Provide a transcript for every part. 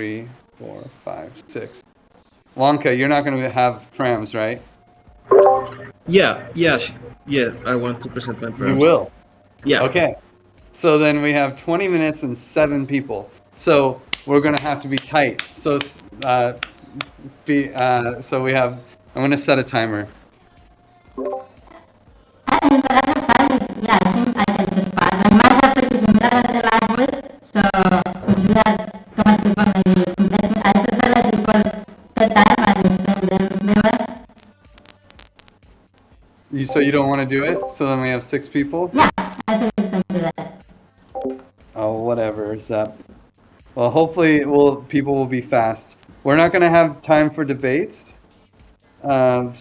3, 4, 5, 6. Wonka, you're not going to have Params, right? Yeah. I want to present my You params. will. Yeah. Okay. So then we have 20 minutes and 7 people. So we're going to have to be tight. So so we have. I'm going to set a timer. So you don't want to do it? So then we have 6 people? Oh, whatever is that. Well, hopefully people will be fast. We're not going to have time for debates. But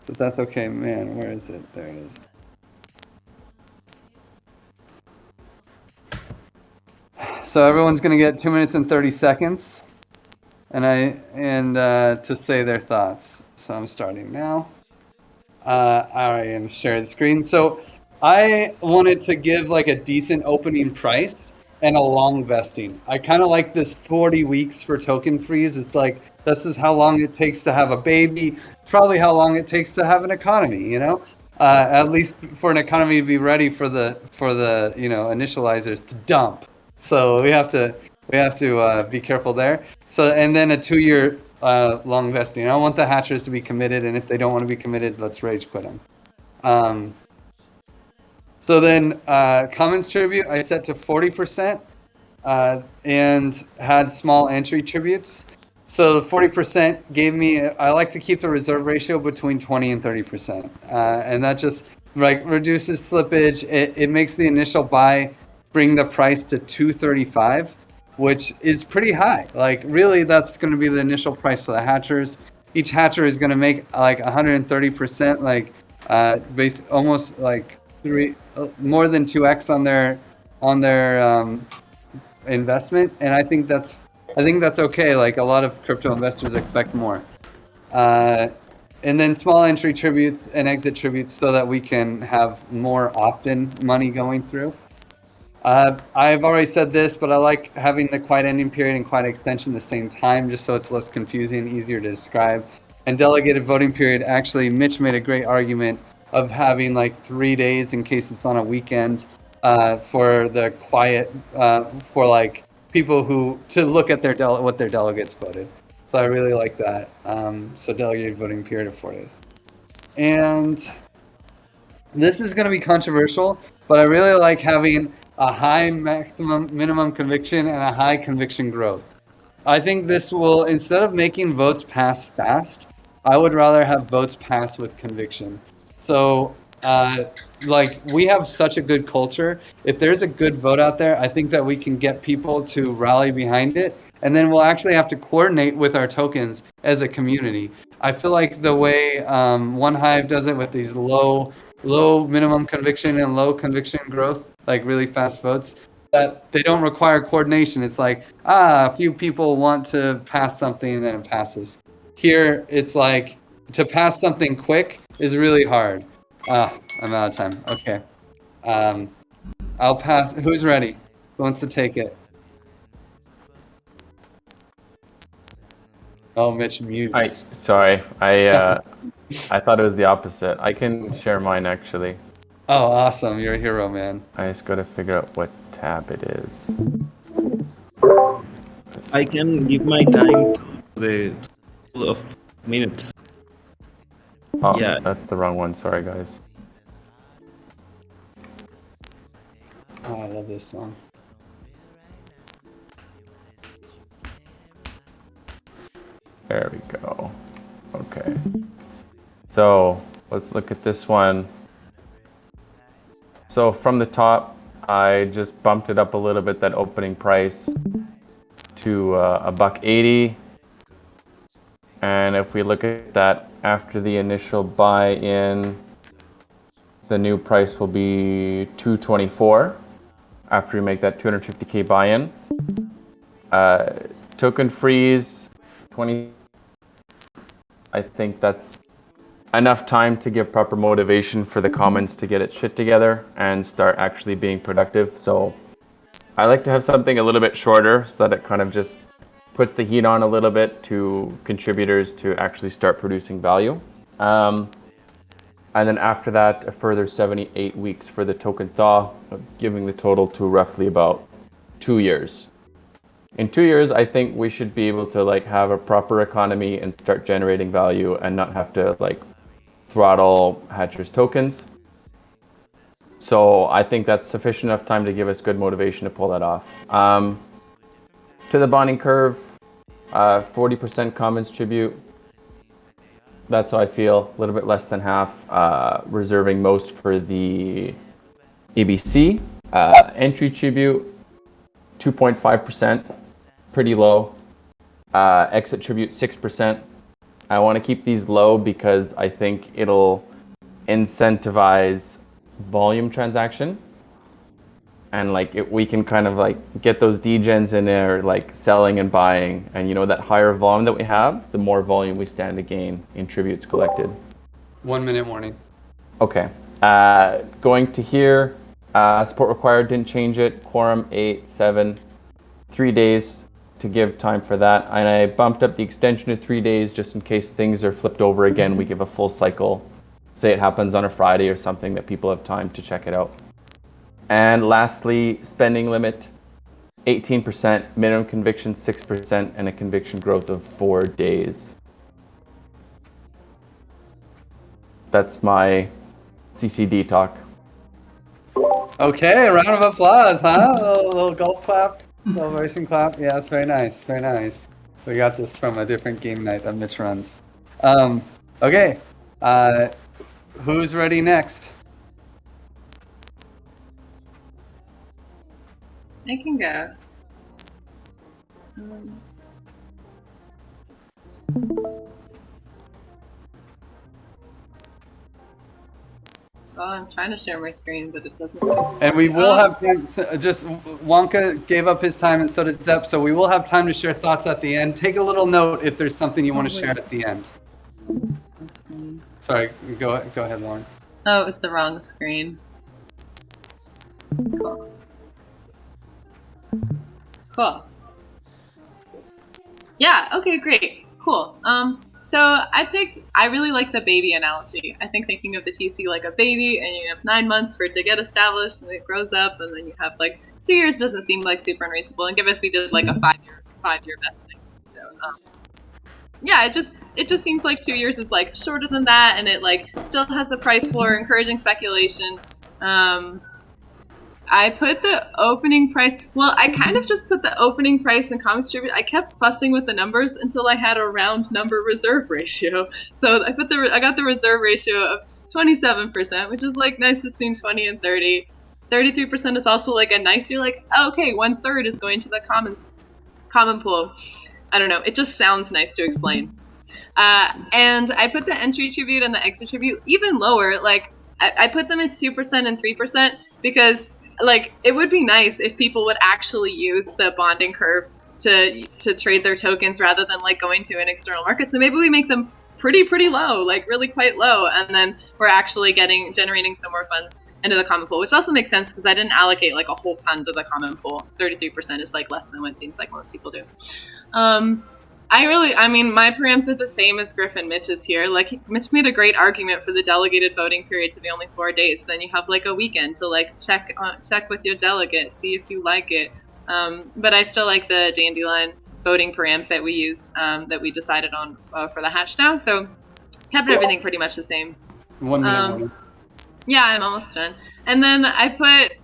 that's okay. Man, where is it? There it is. So everyone's going to get 2 minutes and 30 seconds. To say their thoughts. So I'm starting now. I am sharing the screen. So I wanted to give like a decent opening price and a long vesting. I kind of like this 40 weeks for token freeze. It's like this is how long it takes to have a baby. Probably how long it takes to have an economy. At least for an economy to be ready for the initializers to dump. So we have to be careful there. So and then a 2-year long vesting. I want the hatchers to be committed, and if they don't want to be committed, let's rage quit them. So then Commons tribute I set to 40% and had small entry tributes. So 40% gave me, I like to keep the reserve ratio between 20 and 30%. And that just reduces slippage. It makes the initial buy bring the price to 235, which is pretty high. Like really that's going to be the initial price for the hatchers. Each hatcher is going to make like 130%, like almost like more than 2x on their investment, and I think that's okay. Like a lot of crypto investors expect more. And then small entry tributes and exit tributes so that we can have more opt-in money going through. I've already said this, but I like having the quiet ending period and quiet extension at the same time, just so it's less confusing, easier to describe. And delegated voting period, actually, Mitch made a great argument of having like 3 days in case it's on a weekend for the quiet, for like people to look at what their delegates voted. So I really like that. So delegated voting period of 4 days. And this is going to be controversial, but I really like having a high minimum conviction and a high conviction growth. I think this will, instead of making votes pass fast, I would rather have votes pass with conviction. So, we have such a good culture. If there's a good vote out there, I think that we can get people to rally behind it. And then we'll actually have to coordinate with our tokens as a community. I feel like the way One Hive does it with these low minimum conviction and low conviction growth, like really fast votes, that they don't require coordination. It's like, a few people want to pass something and then it passes. Here, it's like to pass something quick is really hard. I'm out of time. Okay. I'll pass. Who's ready? Who wants to take it? Oh, Mitch mutes. Sorry. I thought it was the opposite. I can share mine actually. Oh, awesome. You're a hero, man. I just got to figure out what tab it is. I can give my time to the of minutes. Oh, yeah. That's the wrong one. Sorry, guys. Oh, I love this song. There we go. Okay. So let's look at this one. So from the top, I just bumped it up a little bit, that opening price, to $1.80. And if we look at that after the initial buy-in, the new price will be $2.24 after we make that 250K buy-in. Token freeze, 20. I think that's enough time to give proper motivation for the commons to get its shit together and start actually being productive. So I like to have something a little bit shorter so that it kind of just puts the heat on a little bit to contributors to actually start producing value. And then after that, a further 78 weeks for the token thaw, giving the total to roughly about 2 years. In 2 years, I think we should be able to like have a proper economy and start generating value and not have to like throttle Hatcher's tokens. So I think that's sufficient enough time to give us good motivation to pull that off. To the bonding curve, 40% commons tribute. That's how I feel, a little bit less than half, reserving most for the ABC. Entry tribute, 2.5%, pretty low. Exit tribute, 6%. I want to keep these low because I think it'll incentivize volume transaction. And like we can kind of like get those degens in there, like selling and buying, and you know that higher volume that we have, the more volume we stand to gain in tributes collected. 1 minute warning. Okay. Going to here, support required, didn't change it. Quorum 8, 7, 3 days to give time for that, and I bumped up the extension to 3 days just in case things are flipped over again. We give a full cycle. Say it happens on a Friday or something that people have time to check it out. And lastly, spending limit, 18%, minimum conviction 6%, and a conviction growth of 4 days. That's my CCD talk. Okay, a round of applause, huh? A little golf clap, celebration clap. Yeah, it's very nice, very nice. We got this from a different game night that Mitch runs. Okay, who's ready next? I can go. Well, I'm trying to share my screen, but it doesn't. And we will have time. Just Wonka gave up his time, and so did Zep. So we will have time to share thoughts at the end. Take a little note if there's something you want to share at the end. Sorry, go ahead, Lauren. Oh, it was the wrong screen. Cool. Yeah, okay, great. Cool. So I really like the baby analogy. I think thinking of the TC like a baby, and you have 9 months for it to get established, and it grows up, and then you have like 2 years doesn't seem like super unreasonable. And given we did like a five-year vesting. So, yeah, it just seems like 2 years is like shorter than that, and it like still has the price floor, encouraging speculation. I put the opening price. Well, I kind of just put the opening price and common tribute. I kept fussing with the numbers until I had a round number reserve ratio. So I got the reserve ratio of 27%, which is like nice between 20 and 30. 33% is also like a nice. You're like, oh, okay, 1/3 is going to the common pool. I don't know. It just sounds nice to explain. And I put the entry tribute and the exit tribute even lower. Like I put them at 2% and 3% because like it would be nice if people would actually use the bonding curve to trade their tokens rather than like going to an external market. So maybe we make them pretty low, like really quite low, and then we're actually generating some more funds into the common pool, which also makes sense because I didn't allocate like a whole ton to the common pool. 33% is like less than what it seems like most people do. I mean, my params are the same as Griff and Mitch's here. Like, Mitch made a great argument for the delegated voting period to be only 4 days. Then you have like a weekend to like check with your delegate, see if you like it. But I still like the dandelion voting params that we used, that we decided on for the hatch now. So kept everything pretty much the same. 1 minute. Yeah, I'm almost done. And then I put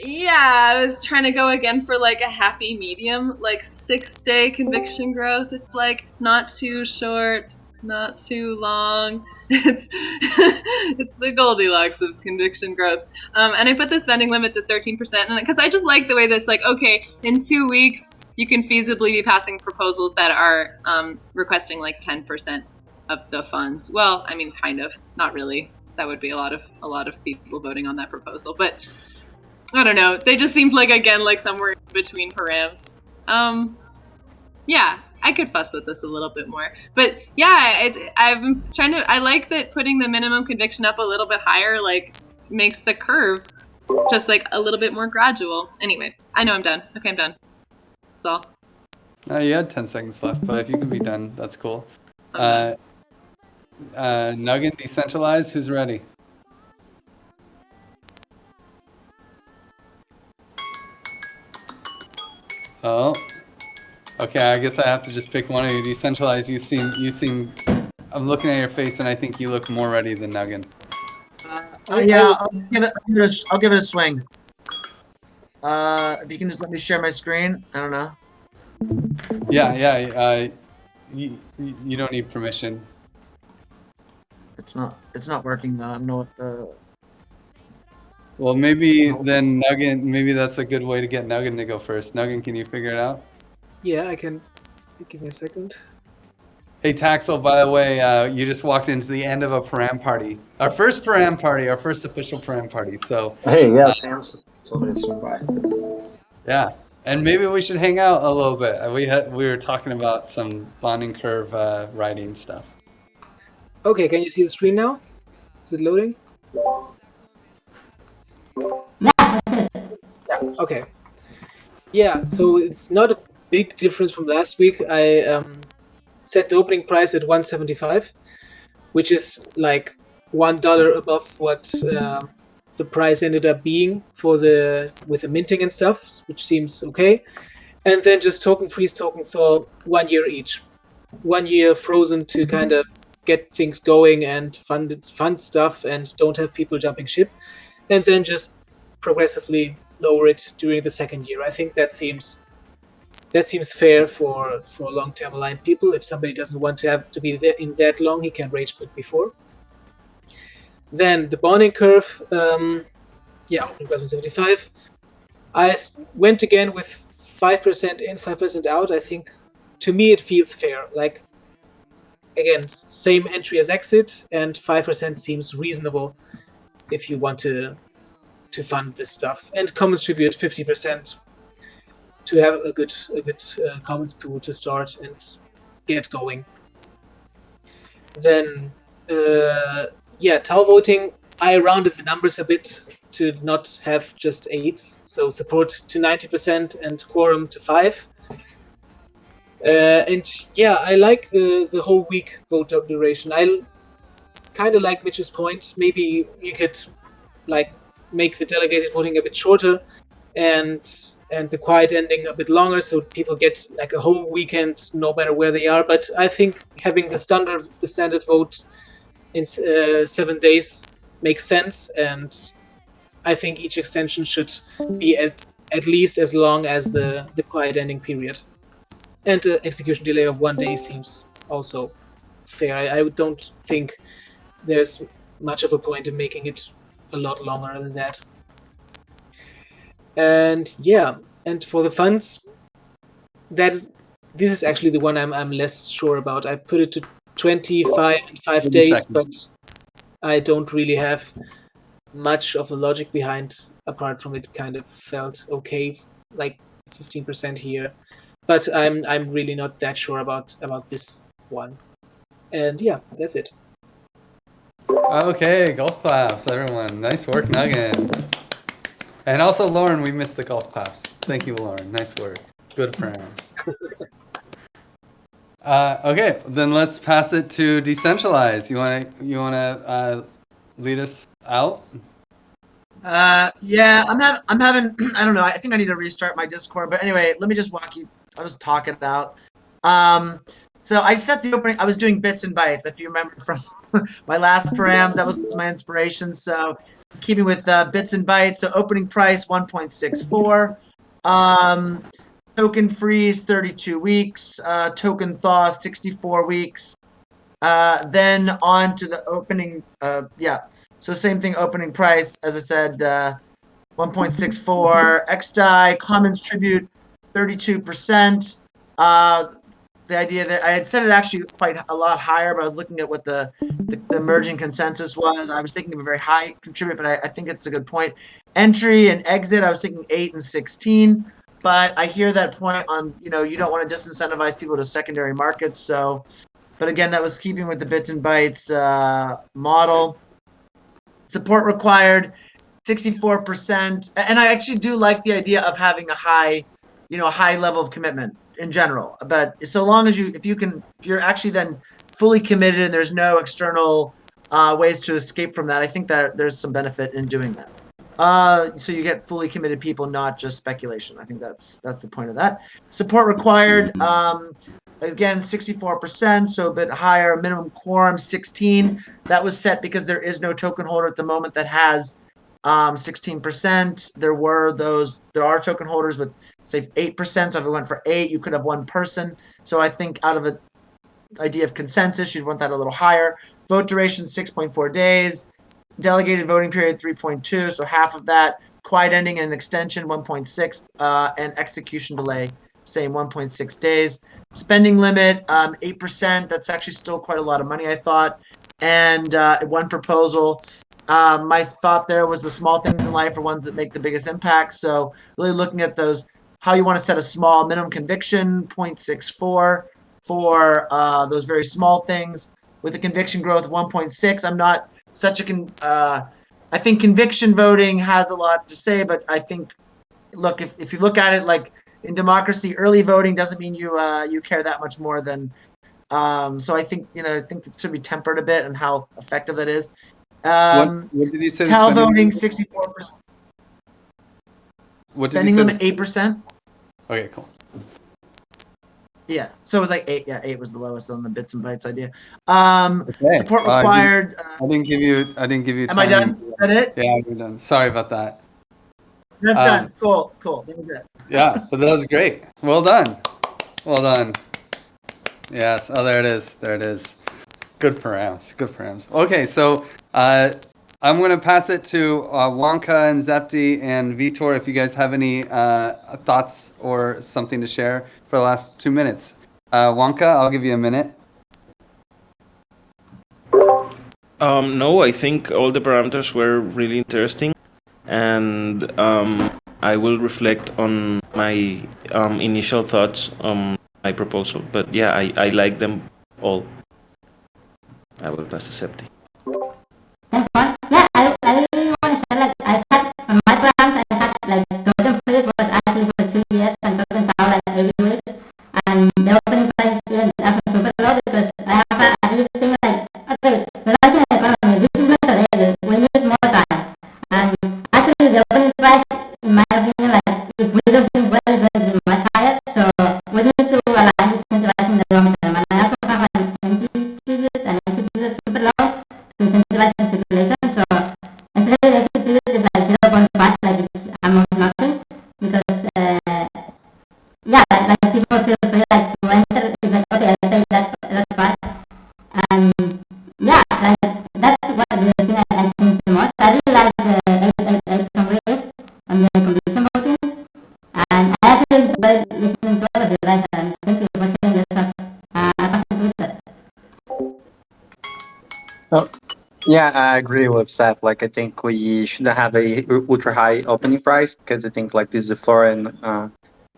yeah, I was trying to go again for like a happy medium, like 6-day conviction growth. It's like not too short, not too long. It's the Goldilocks of conviction growths. And I put the spending limit to 13%, and because I just like the way that's like, okay, in 2 weeks you can feasibly be passing proposals that are requesting like 10% of the funds. Well, I mean, kind of, not really. That would be a lot of people voting on that proposal, but. I don't know. They just seemed like, again, like somewhere in between params. Yeah, I could fuss with this a little bit more. But yeah, I like that putting the minimum conviction up a little bit higher, like, makes the curve just like a little bit more gradual. Anyway, I know I'm done. Okay, I'm done. That's all. You had 10 seconds left, but if you can be done, that's cool. Okay. Nugget decentralized. Who's ready? Oh, okay. I guess I have to just pick one of you. Decentralized. You seem. I'm looking at your face, and I think you look more ready than Nugget. Yeah, I'll give it a swing. If you can just let me share my screen. I don't know. Yeah. You don't need permission. It's not working though. I don't know what the. Well, maybe then Nugget. Maybe that's a good way to get Nugget to go first. Nugget, can you figure it out? Yeah, I can. Give me a second. Hey, Taxel, by the way, you just walked into the end of a Param party. Our first Param party, our first official Param party. So, Hey, yeah, Sam's told me to swing by. yeah. And maybe we should hang out a little bit. We were talking about some bonding curve writing stuff. Okay, can you see the screen now? Is it loading? Yeah. Okay. Yeah. So it's not a big difference from last week. I set the opening price at 175, which is like $1 above what the price ended up being with the minting and stuff, which seems okay. And then just token freeze, token thaw, 1 year each. 1 year frozen to kind of get things going and fund stuff and don't have people jumping ship, and then just progressively lower it during the second year. I think that seems fair for long-term aligned people. If somebody doesn't want to have to be there in that long, he can rage quit before. Then the bonding curve, opening price 175. I went again with 5% in, 5% out. I think to me it feels fair. Like, again, same entry as exit, and 5% seems reasonable if you want to fund this stuff. And commons tribute 50% to have a good commons pool to start and get going. Then tau voting, I rounded the numbers a bit to not have just 8s, so support to 90% and quorum to 5. And yeah, I like the whole week vote duration. I kind of like Mitch's point. Maybe you could like make the delegated voting a bit shorter and the quiet ending a bit longer, so people get like a whole weekend no matter where they are. But I think having the standard vote in 7 days makes sense, and I think each extension should be at least as long as the quiet ending period. And the execution delay of 1 day seems also fair. I don't think there's much of a point in making it a lot longer than that. And yeah, and for the funds, this is actually the one I'm less sure about. I put it to 25 and 5 days, but I don't really have much of a logic behind, apart from it kind of felt okay, like 15% here. But I'm really not that sure about this one. And yeah, that's it. Okay, golf claps, everyone. Nice work, Nugget. And also, Lauren, we missed the golf claps. Thank you, Lauren. Nice work. Good prayers. Okay, then let's pass it to Decentralized. You wanna lead us out? Yeah, I'm having I don't know. I think I need to restart my Discord. But anyway, let me just I'll just talk it out. So I set the opening. I was doing bits and bytes. If you remember from my last params, that was my inspiration. So keeping with bits and bytes. So opening price 1.64. Token freeze 32 weeks. Token thaw 64 weeks. Then on to the opening. So same thing, opening price, as I said, 1.64. XDAI, commons tribute, 32%. The idea that I had set it actually quite a lot higher, but I was looking at what the emerging consensus was. I was thinking of a very high contribute, but I think it's a good point. Entry and exit, I was thinking 8 and 16. But I hear that point on, you don't want to disincentivize people to secondary markets. So, but again, that was keeping with the bits and bytes model. Support required, 64%. And I actually do like the idea of having a high level of commitment. in general. But so long as if you're actually then fully committed and there's no external ways to escape from that, I think that there's some benefit in doing that. So you get fully committed people, not just speculation. I think that's the point of that. Support required. Again, 64%, so a bit higher. Minimum quorum 16. That was set because there is no token holder at the moment that has 16%. There are token holders with say 8%. So if it went for 8, you could have one person. So I think out of an idea of consensus, you'd want that a little higher. Vote duration 6.4 days. Delegated voting period 3.2, so half of that. Quiet ending and extension 1.6, and execution delay same 1.6 days. Spending limit 8%. That's actually still quite a lot of money, I thought. And one proposal. My thought there was the small things in life are ones that make the biggest impact. So really looking at those, how you want to set a small minimum conviction 0.64 for those very small things. With a conviction growth of 1.6, I'm not such a I think conviction voting has a lot to say, but I think, look, if you look at it like in democracy, early voting doesn't mean you care that much more than. So I think it should be tempered a bit and how effective that is. What did you say? Tell voting 64%. What did Spending you say? limit 8%. Okay, cool. Yeah, so it was like 8. Yeah, 8 was the lowest on the bits and bytes idea. Okay. Support required. I didn't give you. Am I done? Is that it? Yeah, you're done. Sorry about that. That's done. Cool. That was it. Yeah, but that was great. Well done. Yes. Oh, there it is. Good params. Okay, so I'm going to pass it to Wonka and Zepti and Vitor if you guys have any thoughts or something to share for the last 2 minutes. Wonka, I'll give you a minute. No, I think all the parameters were really interesting, and I will reflect on my initial thoughts on my proposal. But yeah, I like them all. I will pass to Septi. Yeah, I really want to share, like, I had, on my plans, I had, like, token freeze was actually for 2 years, and tokens are, like, every week, and the opening price here is super low, because I have at least think, like, okay, we're launching an economy, this is not ready, we need more time, and actually the opening price, in my opinion, like, if we don't think well, is going to be much higher, so we need to align this incentivizing the long term, and I also have an entry period, and entry period super low, to incentivize speculation, so instead they should do it is like 0.5, like it's almost nothing, because yeah, like people feel free like to enter, it's like, okay, I say that's fine, and yeah, like that's what the thing I think the most. I really like the 888 conversation on the conviction voting, and I actually enjoy listening to all of you guys, and thank you for sharing your stuff. I pass it to Richard. Oh, yeah, I agree with Seth. Like, I think we shouldn't have a ultra high opening price because I think like this is the floor, and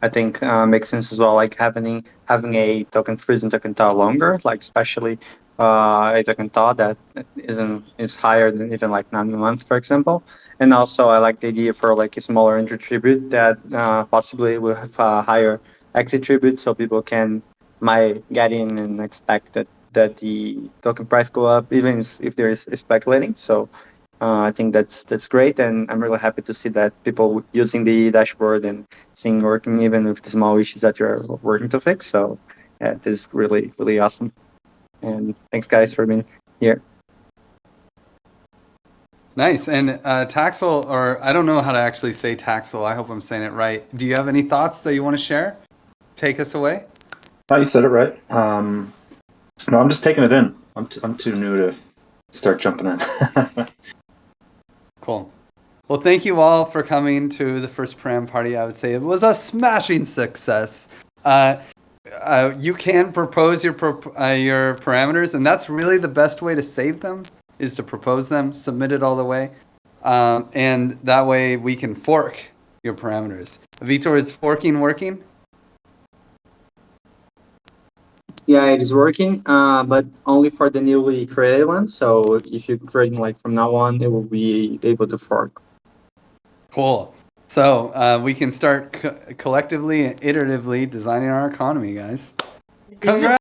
I think makes sense as well. Like having a token freeze and token thaw longer, like especially a token thaw that is higher than even like 9 months, for example. And also, I like the idea for like a smaller entry tribute that possibly will have a higher exit tribute, so people might get in and expect that the token price go up, even if there is speculating. So I think that's great, and I'm really happy to see that people using the dashboard and seeing working even with the small issues that you're working to fix. So yeah, this is really awesome. And thanks guys for being here. Nice. And Taxel, or I don't know how to actually say Taxel. I hope I'm saying it right. Do you have any thoughts that you want to share? Take us away. Oh, you said it right. No, I'm just taking it in. I'm too new to start jumping in. Cool. Well, thank you all for coming to the first Param party. I would say it was a smashing success. You can propose your parameters, and that's really the best way to save them, is to propose them, submit it all the way, and that way we can fork your parameters. Vitor, is forking working? Yeah, it is working, but only for the newly created ones. So if you're creating like from now on, it will be able to fork. Cool. So we can start collectively and iteratively designing our economy, guys. Is it Congrats.